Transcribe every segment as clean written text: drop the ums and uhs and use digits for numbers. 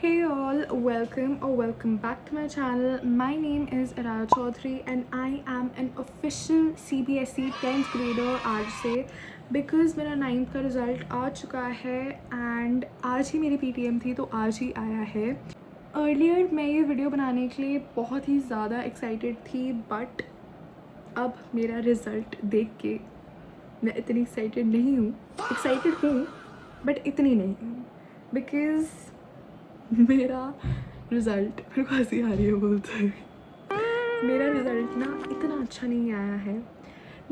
Hey all, welcome back to my channel. My name is Araya Chaudhary and I am an official CBSE 10th grader आज से because मेरा 9th का result आ चुका है and आज ही मेरी PTM थी तो आज ही आया है। अर्लियर मैं ये वीडियो बनाने के लिए बहुत ही ज़्यादा एक्साइटेड थी बट अब मेरा रिज़ल्ट देख के मैं इतनी एक्साइटेड नहीं हूँ। एक्साइटेड हूँ बट इतनी नहीं हूँ बिकॉज़ मेरा रिज़ल्ट मेरे को हंसी आ रही है बोलते हुए मेरा रिज़ल्ट ना इतना अच्छा नहीं आया है।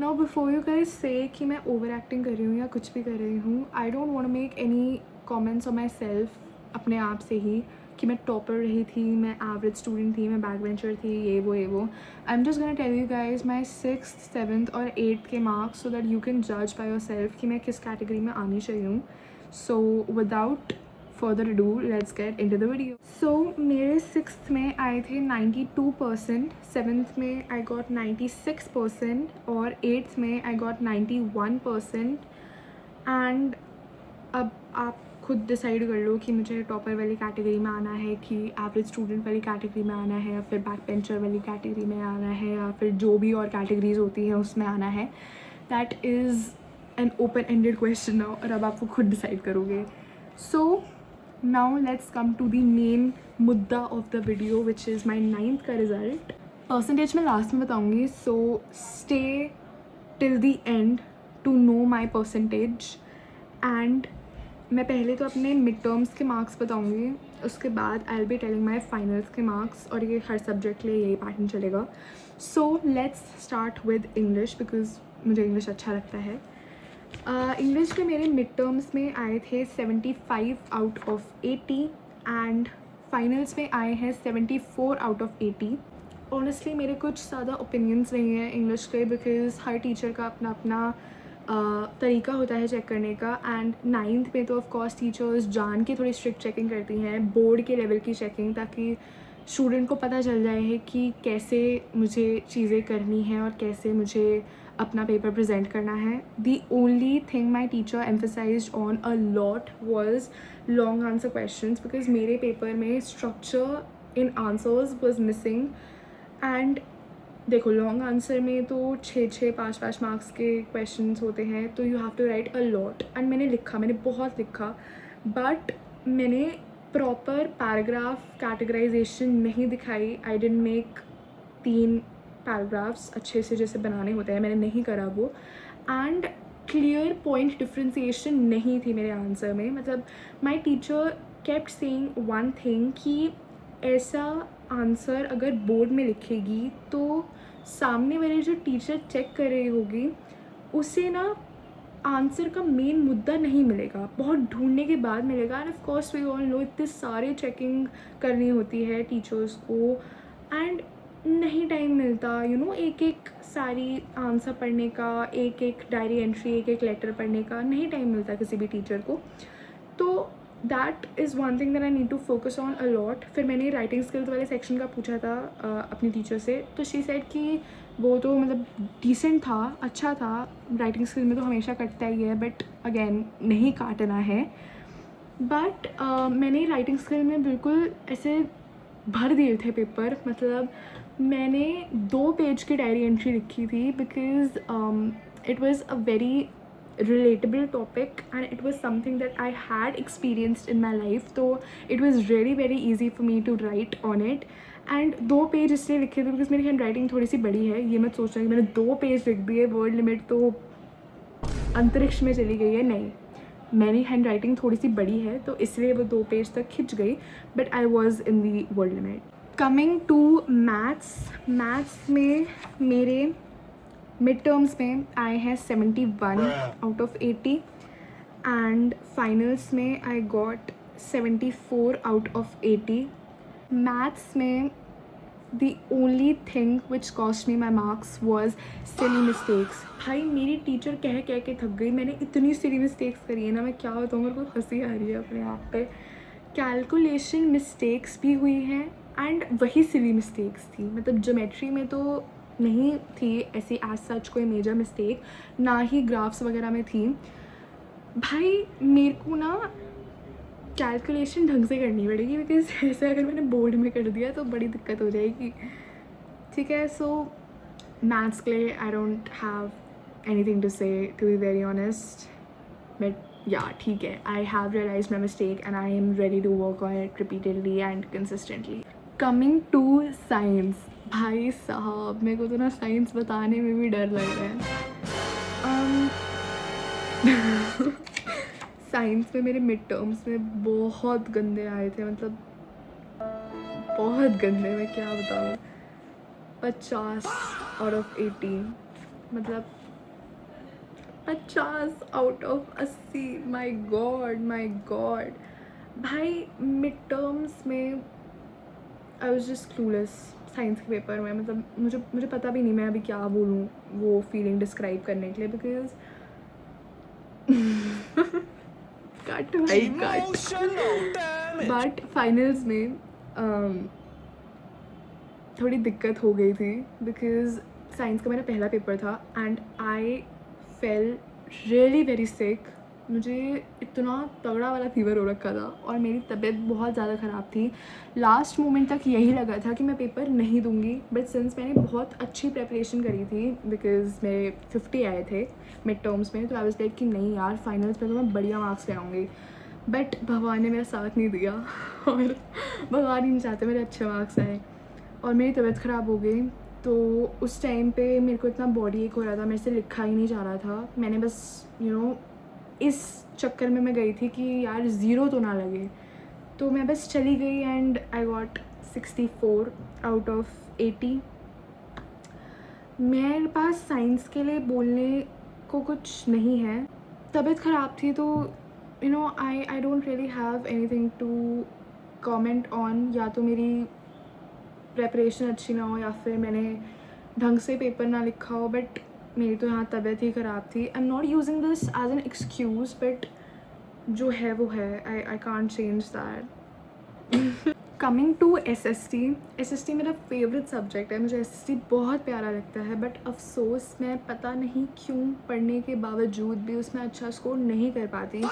नाउ बिफोर यू गाइस से कि मैं ओवर एक्टिंग कर रही हूँ या कुछ भी कर रही हूँ, I don't want to make any comments on my self अपने आप से ही कि मैं टॉपर रही थी, मैं एवरेज स्टूडेंट थी, मैं बैक बेंचर थी, ये वो I am just gonna tell you guys my 6th 7th और 8th के marks so that you can जज बाय योर सेल्फ कि मैं किस कैटेगरी में आनी चाहिए हूँ। So without further ado, let's get into the video. So मेरे 6th में आए थे 92%, 7th में I got 96% और 8th में I got 91%। एंड अब आप खुद डिसाइड कर लो कि मुझे टॉपर वाली कैटेगरी में आना है कि एवरेज स्टूडेंट वाली कैटेगरी में आना है या फिर बैक बेंचर वाली कैटेगरी में आना है या फिर जो भी और कैटेगरीज होती हैं उसमें आना है। That is an open ended question now और अब आप वो खुद डिसाइड करोगे। सो now let's come to the main मुद्दा of the video which is my 9th का result। परसेंटेज मैं लास्ट में बताऊँगी, so stay till the end to know my percentage। and मैं पहले तो अपने मिड टर्म्स के मार्क्स बताऊँगी, उसके बाद I will be telling my finals के मार्क्स और ये हर सब्जेक्ट के लिए यही पैटर्न चलेगा। So let's start with English because मुझे इंग्लिश अच्छा लगता है। इंग्लिश में मेरे मिड टर्म्स में आए थे 75 आउट ऑफ 80 एंड फाइनल्स में आए हैं 74 आउट ऑफ 80। ऑनेस्टली मेरे कुछ ज़्यादा ओपिनियंस नहीं है इंग्लिश के बिकॉज हर टीचर का अपना अपना तरीका होता है चेक करने का। एंड 9th में तो ऑफ कोर्स टीचर्स जान के थोड़ी स्ट्रिक्ट चेकिंग करती हैं, बोर्ड के लेवल की चेकिंग, ताकि स्टूडेंट को पता चल जाए है कि कैसे मुझे चीज़ें करनी हैं और कैसे मुझे अपना पेपर प्रेजेंट करना है। The only thing my teacher emphasised on a lot was long answer questions because मेरे पेपर में structure in answers was missing. And देखो लॉन्ग आंसर में तो 6 5 मार्क्स के क्वेश्चंस होते हैं तो you have to write a lot. And मैंने बहुत लिखा बट मैंने प्रॉपर पैराग्राफ कैटेगराइजेशन नहीं दिखाई। आई डिडंट मेक 3 पैराग्राफ्स अच्छे से जैसे बनाने होते हैं, मैंने नहीं करा वो। एंड क्लियर पॉइंट डिफ्रेंसिएशन नहीं थी मेरे आंसर में। मतलब my teacher kept saying one thing कि ऐसा आंसर अगर बोर्ड में लिखेगी तो सामने वाले जो टीचर चेक कर रही होगी उसे ना आंसर का मेन मुद्दा नहीं मिलेगा, बहुत ढूंढने के बाद मिलेगा। And of course we all know इतने सारे चेकिंग करनी होती है टीचर्स को एंड नहीं टाइम मिलता यू नो एक एक सारी आंसर पढ़ने का, एक एक डायरी एंट्री, एक एक लेटर पढ़ने का नहीं टाइम मिलता किसी भी टीचर को। तो that is one thing that I need to focus on a lot. फिर मैंने राइटिंग स्किल्स वाले सेक्शन का पूछा था अपनी टीचर से, तो शी सेड कि वो तो मतलब डिसेंट था, अच्छा था, राइटिंग स्किल में तो हमेशा कटता ही है बट अगेन नहीं काटना है। बट मैंने राइटिंग स्किल में बिल्कुल ऐसे भर दिए थे पेपर। मतलब मैंने 2 पेज की डायरी एंट्री लिखी थी because it was a very relatable topic and it was something that I had experienced in my life, so it was really very easy for me to write on it। and 2 page इसलिए लिखे थे because मेरी hand writing थोड़ी सी बड़ी है। ये मत सोचना कि मैंने 2 पेज लिख दिए, वर्ड लिमिट तो अंतरिक्ष में चली गई है, नहीं, मेरी हैंड राइटिंग थोड़ी सी बड़ी है तो इसलिए वो 2 पेज तक खिंच गई but I was in the word limit. Coming to maths में मेरे मिड टर्म्स में आए हैं 71 आउट ऑफ 80 एंड फाइनल्स में I got 74 out of 80। Maths में the only thing which cost me my marks was silly mistakes. भाई मेरी teacher कह के थक गई, मैंने इतनी सिली मिस्टेक्स करी है ना, मैं क्या बताऊँ, मेरे को हंसी आ रही है अपने आप पे। कैलकुलेशन मिस्टेक्स भी हुई हैं एंड वही सिली मिस्टेक्स थी। मतलब ज्योमेट्री में तो नहीं थी ऐसी एज सच कोई मेजर मिस्टेक, ना ही ग्राफ्स वगैरह में थी। भाई मेरे को ना कैलकुलेशन ढंग से करनी पड़ेगी, बिकॉज ऐसे अगर मैंने बोर्ड में कर दिया तो बड़ी दिक्कत हो जाएगी, ठीक है। सो मैथ्स के लिए I don't have anything to say, to be very honest, but yeah ठीक है, I have realise my mistake and I am ready to work on it repeatedly and consistently. Coming to science, भाई साहब मेरे को तो ना science बताने में भी डर लग रहा है। साइंस में मेरे मिड टर्म्स में बहुत गंदे आए थे, मतलब बहुत गंदे, मैं क्या बताऊँ। 50 आउट ऑफ 80, मतलब 50 आउट ऑफ 80, माई गॉड भाई। मिड टर्म्स में I was just clueless science के पेपर में, मतलब मुझे पता भी नहीं मैं अभी क्या बोलूँ वो फीलिंग डिस्क्राइब करने के लिए, बिकॉज कट भाई कट। बट फाइनल्स में थोड़ी दिक्कत हो गई थी, बिकॉज साइंस का मेरा पहला पेपर था and I fail really very sick. मुझे इतना तगड़ा वाला फीवर हो रखा था और मेरी तबीयत बहुत ज़्यादा ख़राब थी। लास्ट मोमेंट तक यही लगा था कि मैं पेपर नहीं दूंगी, बट सिंस मैंने बहुत अच्छी प्रेपरेशन करी थी, बिकॉज मेरे 50 आए थे मिड टर्म्स में, तो आई वाज लाइक कि नहीं यार फाइनल्स में तो मैं बढ़िया मार्क्स ले आऊँगी। बट भगवान ने मेरा साथ नहीं दिया और भगवान ही नहीं चाहते मेरे अच्छे मार्क्स आए और मेरी तबीयत ख़राब हो गई। तो उस टाइम पे मेरे को इतना बॉडी एक हो रहा था, मेरे से लिखा ही नहीं जा रहा था। मैंने बस इस चक्कर में मैं गई थी कि यार ज़ीरो तो ना लगे, तो मैं बस चली गई and I got 64 out of 80। मेरे पास साइंस के लिए बोलने को कुछ नहीं है, तबीयत ख़राब थी, तो I don't really have anything to comment on. या तो मेरी प्रेपरेशन अच्छी ना हो या फिर मैंने ढंग से पेपर ना लिखा हो, बट मेरी तो यहाँ तबीयत ही ख़राब थी। I am not using this as an excuse, but जो है वो है, I can't change that. Coming to S S T मेरा फेवरेट सब्जेक्ट है, मुझे एस बहुत प्यारा लगता है, बट अफसोस मैं पता नहीं क्यों पढ़ने के बावजूद भी उसमें अच्छा स्कोर नहीं कर पाती।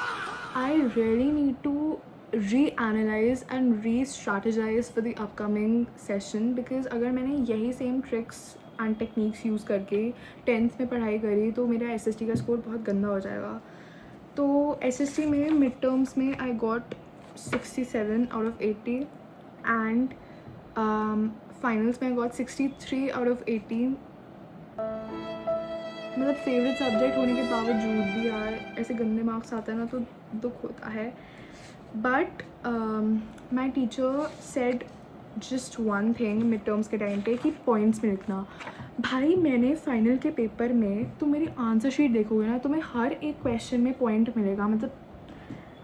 I really need to reanalyse and restrategise for the upcoming session, because अगर मैंने यही same tricks and techniques use करके 10th में पढ़ाई करी तो मेरा एस का स्कोर बहुत गंदा हो जाएगा। तो एस में मिड टर्म्स में I got 67 out of 80 and finals में आई गॉट 63 आउट ऑफ 80। मतलब फेवरेट सब्जेक्ट होने के बावजूद भी यार ऐसे गंदे मार्क्स आते हैं ना तो दुख होता है। But my teacher said just one thing mid terms के टाइम पे कि पॉइंट्स में लिखना। भाई मैंने फाइनल के पेपर में तो मेरी आंसर शीट देखोगे ना तो मैं हर एक क्वेश्चन में पॉइंट मिलेगा, मतलब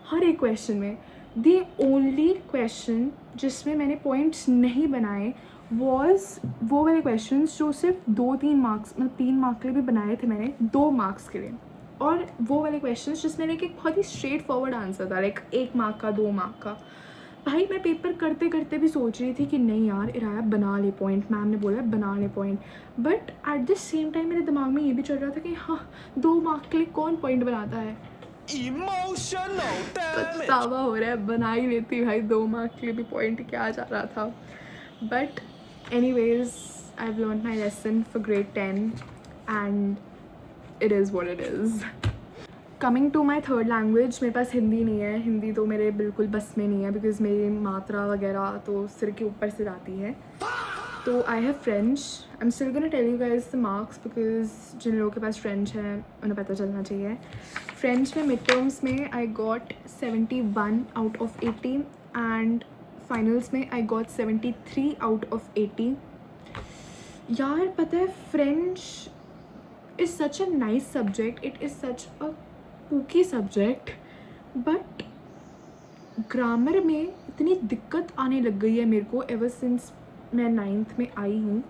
हर एक क्वेश्चन में। दी ओनली क्वेश्चन जिसमें मैंने पॉइंट्स नहीं बनाए वॉज वो वाले क्वेश्चन जो सिर्फ 2-3 मार्क्स, मतलब 3 मार्क्स के लिए भी बनाए थे मैंने, 2 मार्क्स के लिए। और वो वाले क्वेश्चंस जिसमें लाइक एक बहुत ही स्ट्रेट फॉरवर्ड आंसर था, लाइक 1 मार्क का, 2 मार्क का। भाई मैं पेपर करते करते भी सोच रही थी कि नहीं यार इराया बना ले पॉइंट, मैम ने बोला बना ले point, but at the same time मेरे दिमाग में ये भी चल रहा था कि हाँ 2 मार्क के लिए कौन पॉइंट बनाता है। पछतावा हो रहा है, बना ही लेती भाई 2 मार्क के लिए भी पॉइंट क्या जा रहा था। But anyways I have learn my lesson for grade 10 and it is what it is. Coming to my third language, मेरे पास हिंदी नहीं है, हिंदी तो मेरे बिल्कुल बस में नहीं है, बिकॉज मेरी मात्रा वगैरह तो सिर के ऊपर से जाती है। तो I have French. I am still gonna tell you guys the marks, because जिन लोगों के पास फ्रेंच है उन्हें पता चलना चाहिए। फ्रेंच में मिड टर्म्स में I got 71 out of 80 and finals में आई गॉट 73 आउट ऑफ 80। यार पता है French is such a nice subject, it is such a pookie subject, but grammar में इतनी दिक्कत आने लग गई है मेरे को एवर सिंस मैं 9th में आई हूँ।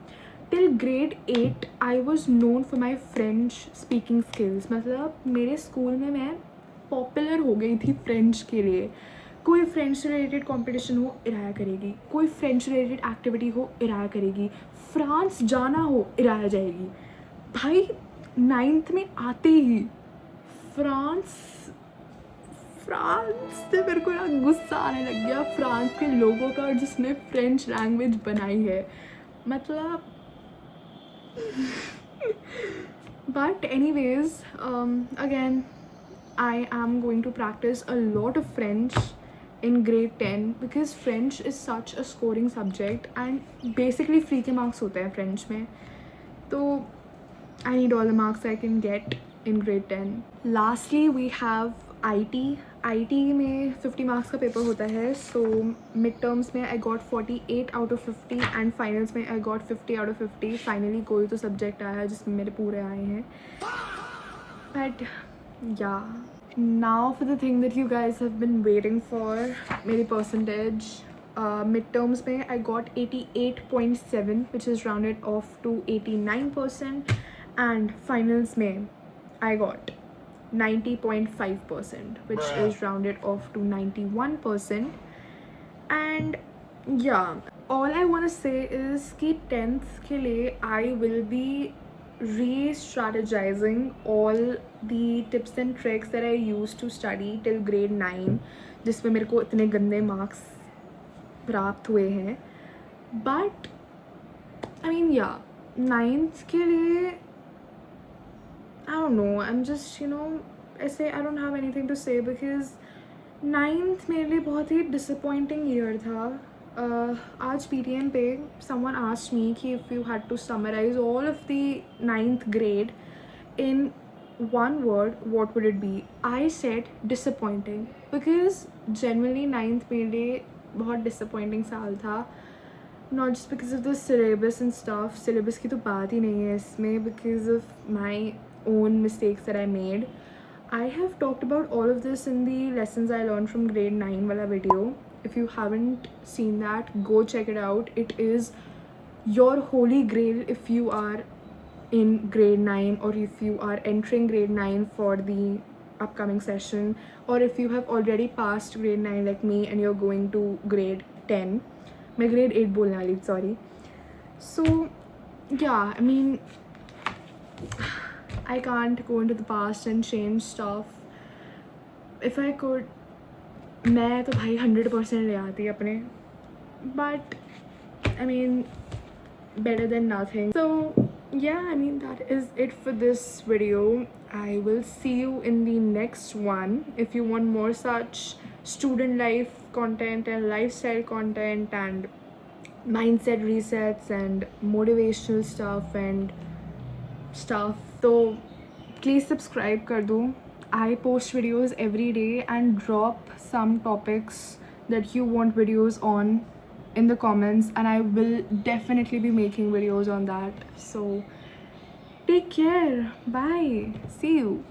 Till grade 8 I was known for my French speaking skills, मतलब मेरे स्कूल में मैं पॉपुलर हो गई थी फ्रेंच के लिए। कोई फ्रेंच रिलेटेड कॉम्पिटिशन हो इराया करेगी, कोई फ्रेंच रिलेटेड एक्टिविटी हो इराया करेगी, फ्रांस जाना हो इराया जाएगी। भाई 9th में आते ही फ्रांस फ्रांस से मेरे को ना गुस्सा आने लग गया फ्रांस के लोगों का जिसने फ्रेंच लैंग्वेज बनाई है, मतलब but anyways, again I am going to practice a lot of French in grade 10 because French is such a scoring subject and basically free के marks होते हैं French में, तो I need all the marks I can get in grade 10. Lastly we have IT में 50 marks का paper होता है, so mid terms में I got 48 out of 50 and finals में I got 50 out of 50. Finally कोई तो subject आया जिसमें मेरे पूरे आए हैं, but yeah, now for the thing that you guys have been waiting for, मेरी percentage. Midterms में I got 88.7 which is rounded off to 89%, and finals में I got 90.5% which is rounded off to 91%. And yeah, all I want to say is कि 10th के लिए I will be re-strategizing all the tips and tricks that I used to study till grade 9 जिसमें मेरे को इतने गंदे marks प्राप्त हुए हैं. But I mean yeah, 9th के लिए I don't know, I'm just ऐसे I don't have anything to say because 9th मेरे लिए बहुत ही disappointing year था. आज PTM पे someone asked me कि if you had to summarize all of the 9th grade in one word, what would it be? I said disappointing because genuinely 9th मेरे लिए बहुत disappointing साल था. Not just because of the syllabus and stuff, syllabus की तो बात ही नहीं है इसमें, because of my own mistakes that I made. I have talked about all of this in the lessons I learned from grade 9 wala video. If you haven't seen that, go check it out. It is your holy grail if you are in grade 9 or if you are entering grade 9 for the upcoming session, or if you have already passed grade 9 like me and you're going to grade 10. मैं grade 8 बोलने वाली, sorry. So yeah, I mean I can't go into the past and change stuff. If I could, मैं तो भाई 100% ले आती अपने, but I mean better than nothing. So yeah, I mean that is it for this video. I will see you in the next one. If you want more such student life content and lifestyle content and mindset resets and motivational stuff, so please subscribe कर दो. I post videos every day and drop some topics that you want videos on in the comments, and I will definitely be making videos on that. So take care, bye, see you.